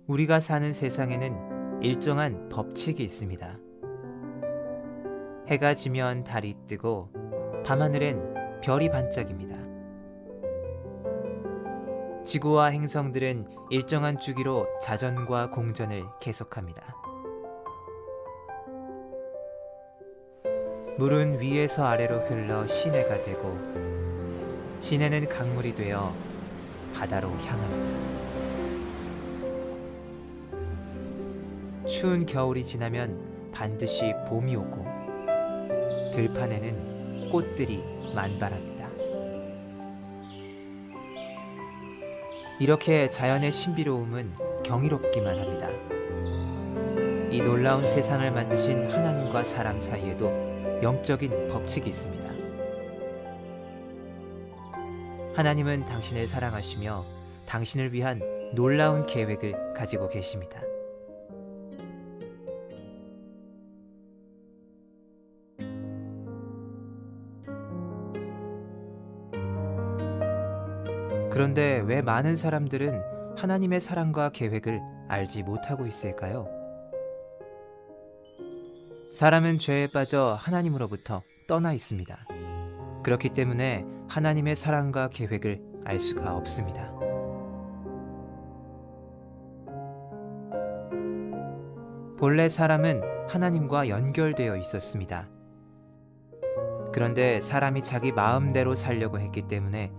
우리가 사는 세상에는 일정한 법칙이 있습니다. 해가 지면 달이 뜨고 밤하늘엔 별이 반짝입니다. 지구와 행성들은 일정한 주기로 자전과 공전을 계속합니다. 물은 위에서 아래로 흘러 시내가 되고 시내는 강물이 되어 바다로 향합니다. 추운 겨울이 지나면 반드시 봄이 오고 들판에는 꽃들이 만발합니다. 이렇게 자연의 신비로움은 경이롭기만 합니다. 이 놀라운 세상을 만드신 하나님과 사람 사이에도 영적인 법칙이 있습니다. 하나님은 당신을 사랑하시며 당신을 위한 놀라운 계획을 가지고 계십니다. 그런데 왜 많은 사람들은 하나님의 사랑과 계획을 알지 못하고 있을까요? 사람은 죄에 빠져 하나님으로부터 떠나 있습니다. 그렇기 때문에 하나님의 사랑과 계획을 알 수가 없습니다. 본래 사람은 하나님과 연결되어 있었습니다. 그런데 사람이 자기 마음대로 살려고 했기 때문에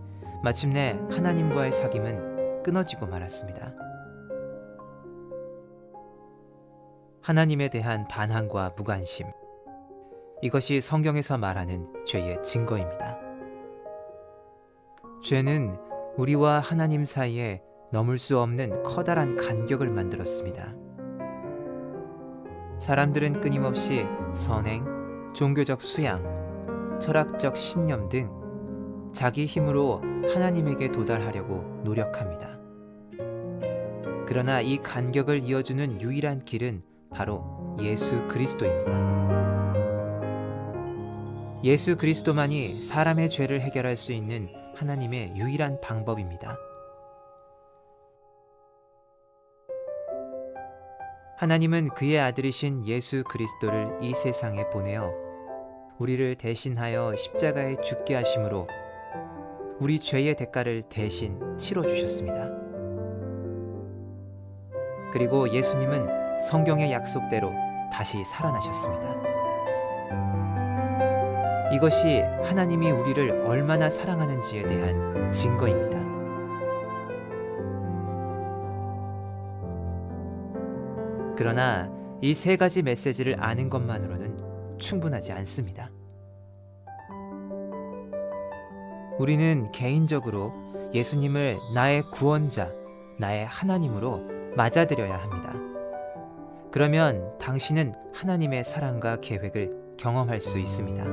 마침내 하나님과의 사귐은 끊어지고 말았습니다. 하나님에 대한 반항과 무관심, 이것이 성경에서 말하는 죄의 증거입니다. 죄는 우리와 하나님 사이에 넘을 수 없는 커다란 간격을 만들었습니다. 사람들은 끊임없이 선행, 종교적 수양, 철학적 신념 등 자기 힘으로 하나님에게 도달하려고 노력합니다. 그러나 이 간격을 이어주는 유일한 길은 바로 예수 그리스도입니다. 예수 그리스도만이 사람의 죄를 해결할 수 있는 하나님의 유일한 방법입니다. 하나님은 그의 아들이신 예수 그리스도를 이 세상에 보내어 우리를 대신하여 십자가에 죽게 하심으로 우리 죄의 대가를 대신 치러주셨습니다. 그리고 예수님은 성경의 약속대로 다시 살아나셨습니다. 이것이 하나님이 우리를 얼마나 사랑하는지에 대한 증거입니다. 그러나 이 세 가지 메시지를 아는 것만으로는 충분하지 않습니다. 우리는 개인적으로 예수님을 나의 구원자, 나의 하나님으로 맞아들여야 합니다. 그러면 당신은 하나님의 사랑과 계획을 경험할 수 있습니다.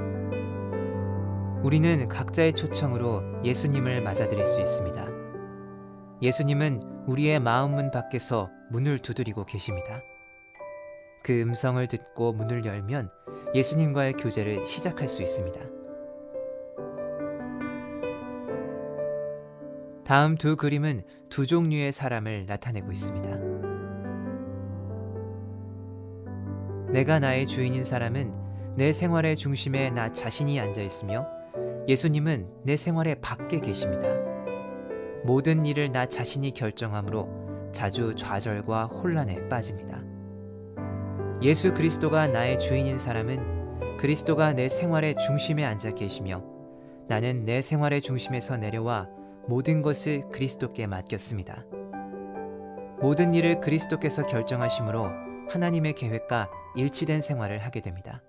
우리는 각자의 초청으로 예수님을 맞아들일 수 있습니다. 예수님은 우리의 마음문 밖에서 문을 두드리고 계십니다. 그 음성을 듣고 문을 열면 예수님과의 교제를 시작할 수 있습니다. 다음 두 그림은 두 종류의 사람을 나타내고 있습니다. 내가 나의 주인인 사람은 내 생활의 중심에 나 자신이 앉아 있으며 예수님은 내 생활의 밖에 계십니다. 모든 일을 나 자신이 결정하므로 자주 좌절과 혼란에 빠집니다. 예수 그리스도가 나의 주인인 사람은 그리스도가 내 생활의 중심에 앉아 계시며 나는 내 생활의 중심에서 내려와 모든 것을 그리스도께 맡겼습니다. 모든 일을 그리스도께서 결정하심으로 하나님의 계획과 일치된 생활을 하게 됩니다.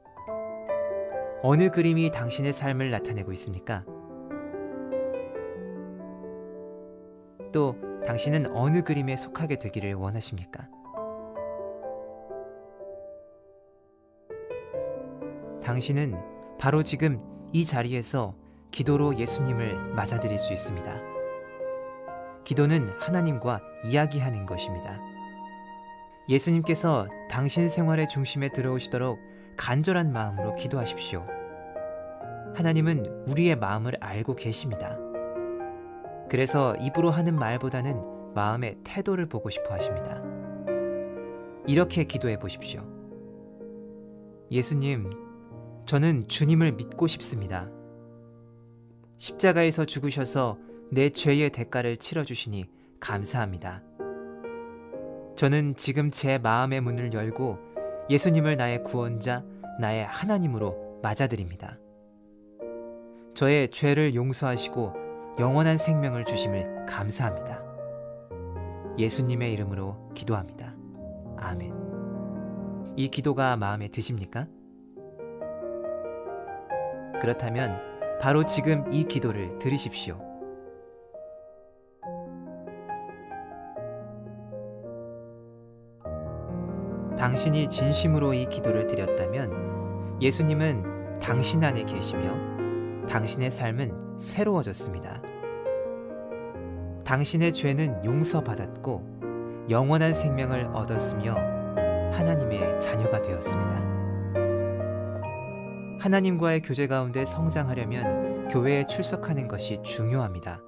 어느 그림이 당신의 삶을 나타내고 있습니까? 또 당신은 어느 그림에 속하게 되기를 원하십니까? 당신은 바로 지금 이 자리에서 기도로 예수님을 맞아들일 수 있습니다. 기도는 하나님과 이야기하는 것입니다. 예수님께서 당신 생활의 중심에 들어오시도록 간절한 마음으로 기도하십시오. 하나님은 우리의 마음을 알고 계십니다. 그래서 입으로 하는 말보다는 마음의 태도를 보고 싶어 하십니다. 이렇게 기도해 보십시오. 예수님, 저는 주님을 믿고 싶습니다. 십자가에서 죽으셔서 내 죄의 대가를 치러주시니 감사합니다. 저는 지금 제 마음의 문을 열고 예수님을 나의 구원자, 나의 하나님으로 맞아들입니다. 저의 죄를 용서하시고 영원한 생명을 주심을 감사합니다. 예수님의 이름으로 기도합니다. 아멘. 이 기도가 마음에 드십니까? 그렇다면 바로 지금 이 기도를 드리십시오. 당신이 진심으로 이 기도를 드렸다면 예수님은 당신 안에 계시며 당신의 삶은 새로워졌습니다. 당신의 죄는 용서받았고 영원한 생명을 얻었으며 하나님의 자녀가 되었습니다. 하나님과의 교제 가운데 성장하려면 교회에 출석하는 것이 중요합니다.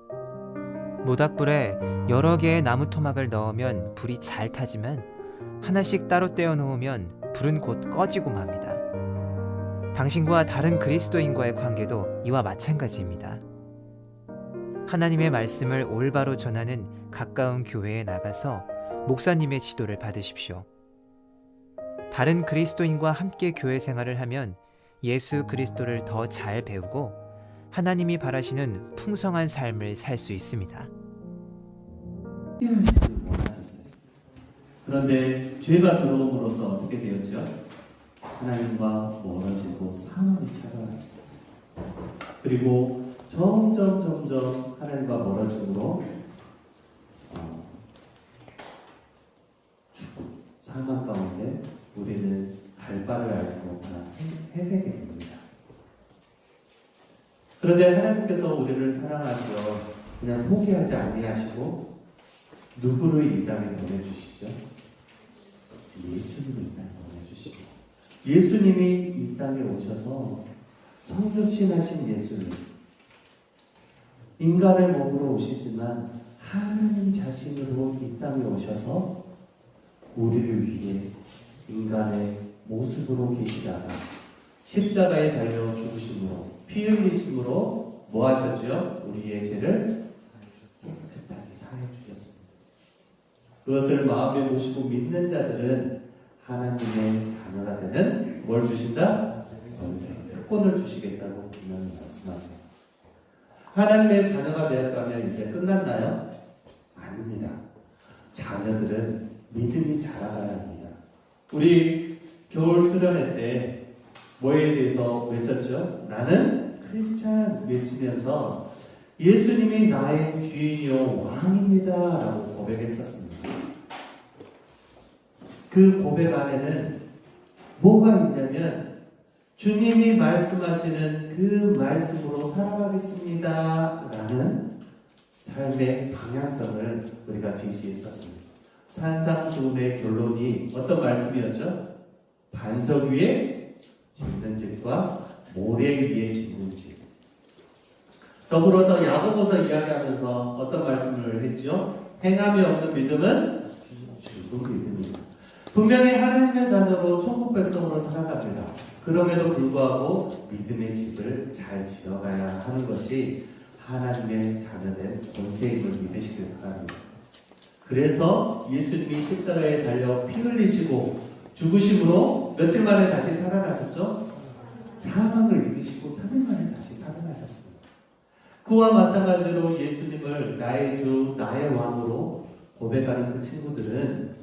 모닥불에 여러 개의 나무 토막을 넣으면 불이 잘 타지만 하나씩 따로 떼어 놓으면 불은 곧 꺼지고 맙니다. 당신과 다른 그리스도인과의 관계도 이와 마찬가지입니다. 하나님의 말씀을 올바로 전하는 가까운 교회에 나가서 목사님의 지도를 받으십시오. 다른 그리스도인과 함께 교회 생활을 하면 예수 그리스도를 더 잘 배우고 하나님이 바라시는 풍성한 삶을 살 수 있습니다. 그런데 죄가 들어옴으로써 어떻게 되었죠? 하나님과 멀어지고 사망이 찾아왔습니다. 그리고 점점 하나님과 멀어짐으로 죽음, 사망 가운데 우리는 갈 바를 알지 못한 헤매게 됩니다. 그런데 하나님께서 우리를 사랑하시어 그냥 포기하지 아니하시고 누구를 이 땅에 보내주시죠? 예수님을 이 땅에 보내주시고 예수님이 이 땅에 오셔서 성육신하신 예수님, 인간의 몸으로 오시지만 하나님 자신으로 이 땅에 오셔서 우리를 위해 인간의 모습으로 계시다가 십자가에 달려 죽으심으로 피 흘리심으로 뭐 하셨죠? 우리의 죄를 깨끗하게 사해 주셨습니다. 그것을 마음에 모시고 믿는 자들은 하나님의 자녀가 되는 뭘 주신다? 권세, 특권을 주시겠다고 분명히 말씀하세요. 하나님의 자녀가 되었다면 이제 끝났나요? 아닙니다. 자녀들은 믿음이 자라가야 합니다. 우리 겨울 수련회 때 뭐에 대해서 외쳤죠? 나는 크리스찬 외치면서 예수님이 나의 주인이요 왕입니다 라고 고백했었습니다. 그 고백 안에는 뭐가 있냐면 주님이 말씀하시는 그 말씀으로 살아가겠습니다 라는 삶의 방향성을 우리가 제시했었습니다. 산상수훈의 결론이 어떤 말씀이었죠? 반석 위에 짓는 집과 모래 위에 짓는 집. 더불어서 야고보서 이야기하면서 어떤 말씀을 했죠? 행함이 없는 믿음은 죽은 믿음입니다. 분명히 하나님의 자녀로 천국 백성으로 살아갑니다. 그럼에도 불구하고 믿음의 집을 잘 지어가야 하는 것이 하나님의 자녀된 권세임을 믿으시길 바랍니다. 그래서 예수님이 십자가에 달려 피 흘리시고 죽으심으로 며칠 만에 다시 살아나셨죠? 사망을 이기시고 3일 만에 다시 살아나셨습니다. 그와 마찬가지로 예수님을 나의 주, 나의 왕으로 고백하는 그 친구들은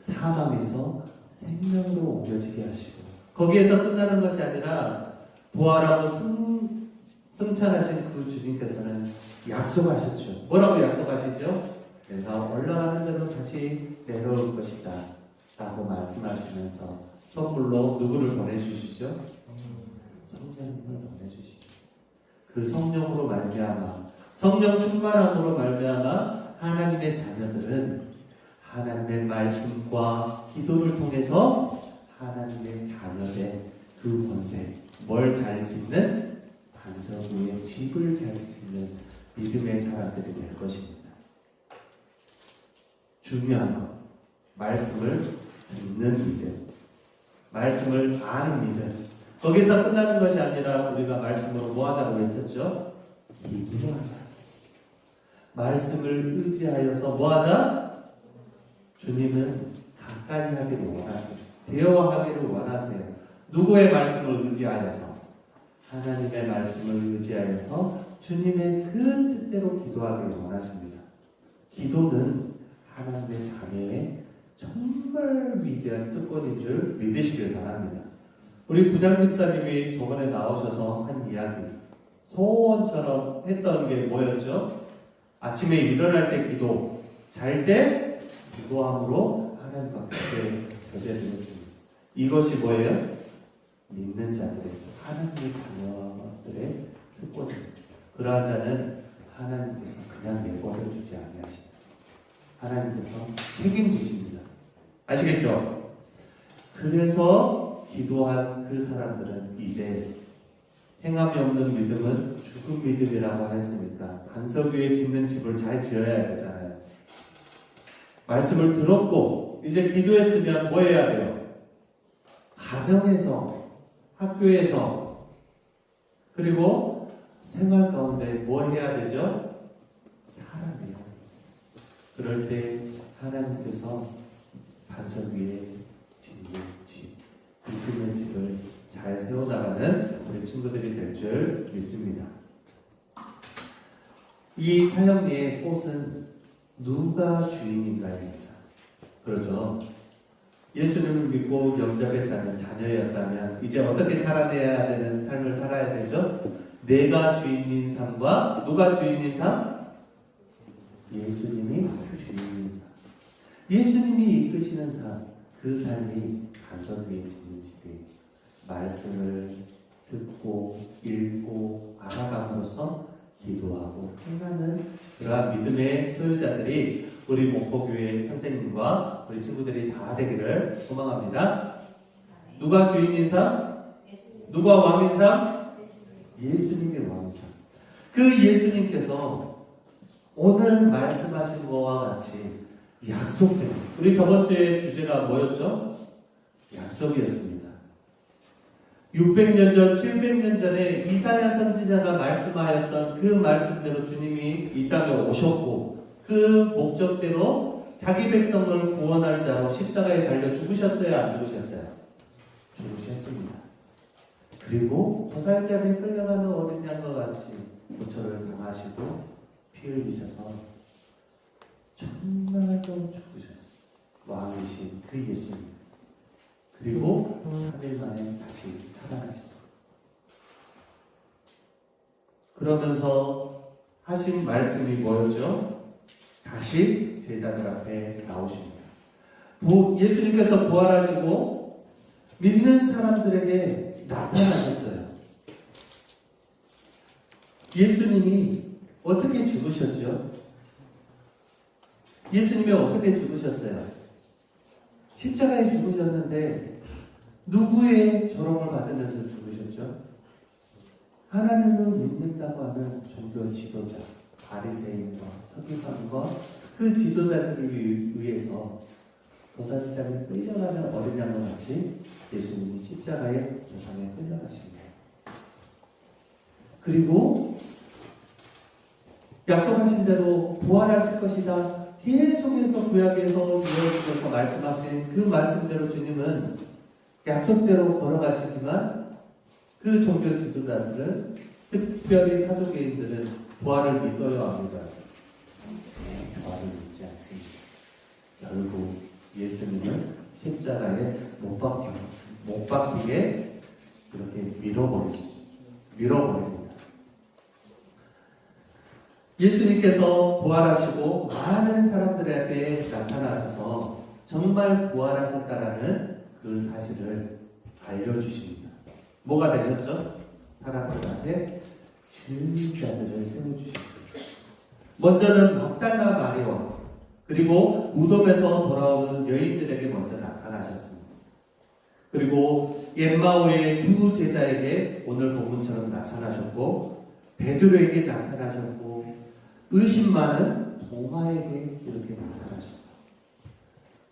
사망에서 생명으로 옮겨지게 하시고 거기에서 끝나는 것이 아니라 부활하고 승천하신 그 주님께서는 약속하셨죠. 뭐라고 약속하시죠? 내가 올라가는 대로 다시 내려올 것이다 라고 말씀하시면서 선물로 누구를 보내주시죠? 성령님을 보내주시죠. 그 성령으로 말미암아 성령 충만함으로 말미암아 하나님의 자녀들은 하나님의 말씀과 기도를 통해서 하나님의 자녀된 그 권세, 뭘 잘 짓는 반석 위에 집을 잘 짓는 믿음의 사람들이 될 것입니다. 중요한 것, 말씀을 듣는 믿음, 말씀을 아는 믿음. 거기서 끝나는 것이 아니라 우리가 말씀으로 뭐 하자고 했었죠? 기도하자. 말씀을 의지하여서 뭐 하자? 주님은 가까이 하기를 원하세요. 대화하기를 원하세요. 누구의 말씀을 의지하여서? 하나님의 말씀을 의지하여서 주님의 그 뜻대로 기도하기를 원하십니다. 기도는 하나님의 자녀의 정말 위대한 특권인 줄 믿으시길 바랍니다. 우리 부장집사님이 저번에 나오셔서 한 이야기, 소원처럼 했던 게 뭐였죠? 아침에 일어날 때 기도, 잘 때 기도함으로 하나님 앞에 교제를 했습니다. 이것이 뭐예요? 믿는 자들의, 하나님의 자녀들의 특권입니다. 그러한 자는 하나님께서 그냥 내버려 주지 아니하십니다. 하나님께서 책임지십니다. 아시겠죠? 그래서 기도한 그 사람들은 이제 행함이 없는 믿음은 죽은 믿음이라고 했으니까 반석 위에 짓는 집을 잘 지어야 되잖아요. 말씀을 들었고 이제 기도했으면 뭐 해야 돼요? 가정에서, 학교에서, 그리고 생활 가운데 뭐 해야 되죠? 살아내야 돼요. 그럴 때 하나님께서 반석 위에 짓는 집, 믿음의 집을 잘 세워나가는 우리 친구들이 될 줄 믿습니다. 이 사형리의 꽃은 누가 주인인가입니다. 그렇죠? 예수님을 믿고 영접했다면, 자녀였다면 이제 어떻게 살아내야 되는 삶을 살아야 되죠? 내가 주인인 삶과 누가 주인인 삶? 예수님이 주인인 삶. 예수님이 이끄시는 삶, 그 삶이 반석 위에 짓는 집이 말씀을 듣고 읽고 알아감으로써 기도하고 행하는 그러한 믿음의 소유자들이 우리 목포교회 선생님과 우리 친구들이 다 되기를 소망합니다. 누가 주인인 삶? 누가 왕인 삶? 예수님의 왕인 삶. 그 예수님께서 오늘 말씀하신 것과 같이 약속대로, 우리 저번 주에 주제가 뭐였죠? 약속이었습니다. 600년 전, 700년 전에 이사야 선지자가 말씀하였던 그 말씀대로 주님이 이 땅에 오셨고 그 목적대로 자기 백성을 구원할 자로 십자가에 달려 죽으셨어요? 안 죽으셨어요? 죽으셨습니다. 그리고 도살장에 끌려가는 어린 양과 같이 고초를 당하시고 피 흘리셔서 정말 좀 죽으셨어요. 왕이신 그 예수님. 그리고 3일 만에 다시 살아나십니다. 그러면서 하신 말씀이 뭐였죠? 다시 제자들 앞에 나오십니다. 예수님께서 부활하시고 믿는 사람들에게 나타나셨어요. 예수님이 어떻게 죽으셨죠? 예수님이 어떻게 죽으셨어요? 십자가에 죽으셨는데 누구의 조롱을 받으면서 죽으셨죠? 하나님을 믿는다고 하는 종교 지도자, 바리새인과 서기관과 그 지도자들을 위해서 도살장에 끌려가는 어린 양과 같이 예수님이 십자가의 도상에 끌려가십니다. 그리고 약속하신 대로 부활하실 것이다. 계속해서 구약에서 이어지면서 말씀하신 그 말씀대로 주님은 약속대로 걸어가시지만 그 종교 지도자들은, 특별히 사도계인들은 부활을 믿어야 합니다. 부활을 믿지 않습니다. 결국 예수님을 십자가에 못 박히게 그렇게 밀어버립니다. 예수님께서 부활하시고 많은 사람들 앞에 나타나셔서 정말 부활하셨다라는 그 사실을 알려주십니다. 뭐가 되셨죠? 사람들한테 증인자들을 세워주십니다. 먼저는 막달라 마리아, 그리고 무덤에서 돌아오는 여인들에게 먼저 나타나셨습니다. 그리고 엠마오의 두 제자에게 오늘 본문처럼 나타나셨고, 베드로에게 나타나셨고, 의심 많은 도마에게 이렇게 나타나셨다.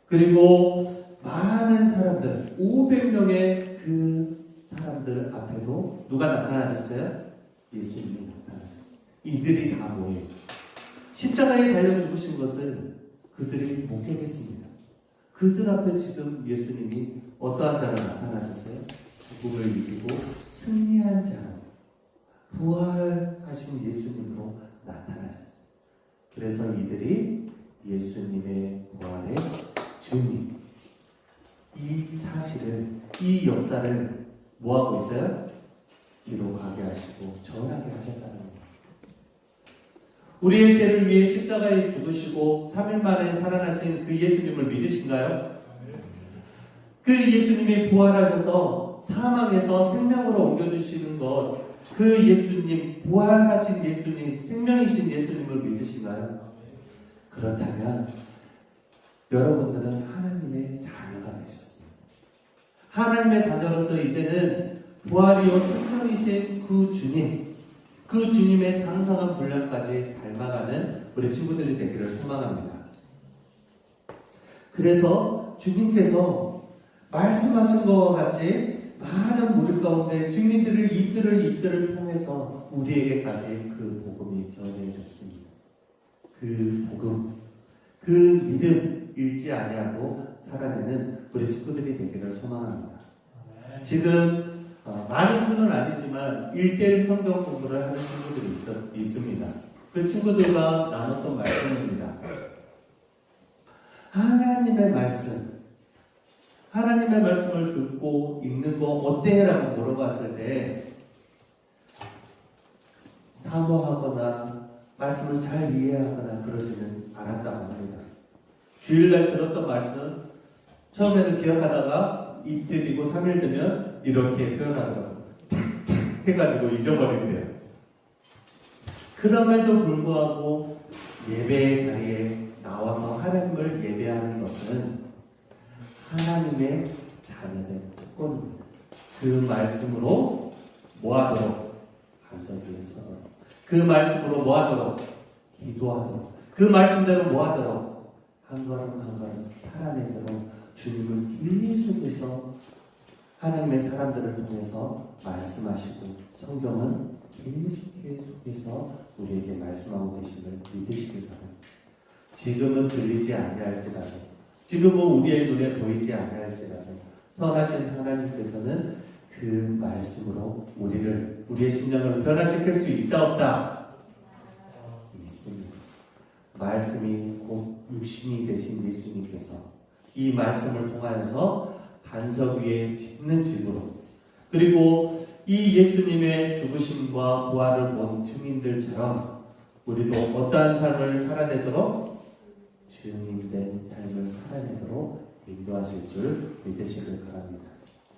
그리고 많은 사람들, 500명의 그 사람들 앞에도 누가 나타나셨어요? 예수님이 나타나셨어요. 이들이 다 뭐예요? 십자가에 달려 죽으신 것을 그들이 목격했습니다. 그들 앞에 지금 예수님이 어떠한 자로 나타나셨어요? 죽음을 이기고 승리한 자, 부활하신 예수님으로 나타나셨어요. 그래서 이들이 예수님의 부활의 증인, 이 사실을, 이 역사를 뭐하고 있어요? 기록하게 하시고 전하게 하셨다는 겁니다. 우리의 죄를 위해 십자가에 죽으시고 3일 만에 살아나신 그 예수님을 믿으신가요? 그 예수님이 부활하셔서 사망에서 생명으로 옮겨주시는 것, 그 예수님, 부활하신 예수님, 생명이신 예수님을 믿으신가요? 그렇다면 여러분들은 하나님의 자녀가 되셨습니다. 하나님의 자녀로서 이제는 부활이요 생명이신 그 주님, 그 주님의 상상한 분량까지 닮아가는 우리 친구들이 되기를 소망합니다. 그래서 주님께서 말씀하신 것과 같이 많은 무리 가운데 증인들을 이들을 통해서 우리에게까지 그 복음이 전해졌습니다. 그 복음, 그 믿음 잃지 아니하고 살아내는 우리 친구들이 되기를 소망합니다. 지금 많은 수는 아니지만 1대1 성경 공부를 하는 친구들이 있습니다. 그 친구들과 나눴던 말씀입니다. 하나님의 말씀을 듣고 읽는 거 어때? 라고 물어봤을 때 사모하거나 말씀을 잘 이해하거나 그러지는 않았다고 합니다. 주일날 들었던 말씀 처음에는 기억하다가 이틀 뒤고 3일 되면 이렇게 표현하더라고요. 탁탁 해가지고 잊어버린대요. 그럼에도 불구하고 예배의 자리에 나와서 하나님을 예배하는 것은 하나님의 자녀된 특권입니다. 그 말씀으로 뭐하도록? 반석 위에 서도록. 그 말씀으로 뭐하도록? 기도하도록. 그 말씀대로 뭐하도록? 한 걸음 한 걸음 살아내도록 주님을 계속해서 하나님의 사람들을 통해서 말씀하시고 성경은 계속해서 우리에게 말씀하고 계심을 믿으시길 바랍니다. 지금은 들리지 아니할지라도, 지금은 우리의 눈에 보이지 아니할지라도 선하신 하나님께서는 그 말씀으로 우리의 심령을 변화시킬 수 있다 없다? 있습니다. 말씀이 곧 육신이 되신 예수님께서 이 말씀을 통하여서 반석 위에 짓는 집으로, 그리고 이 예수님의 죽으심과 부활을 본 증인들처럼 우리도 어떠한 삶을 살아내도록 증인된 삶을 살아내도록 인도하실 줄 믿으시길 바랍니다.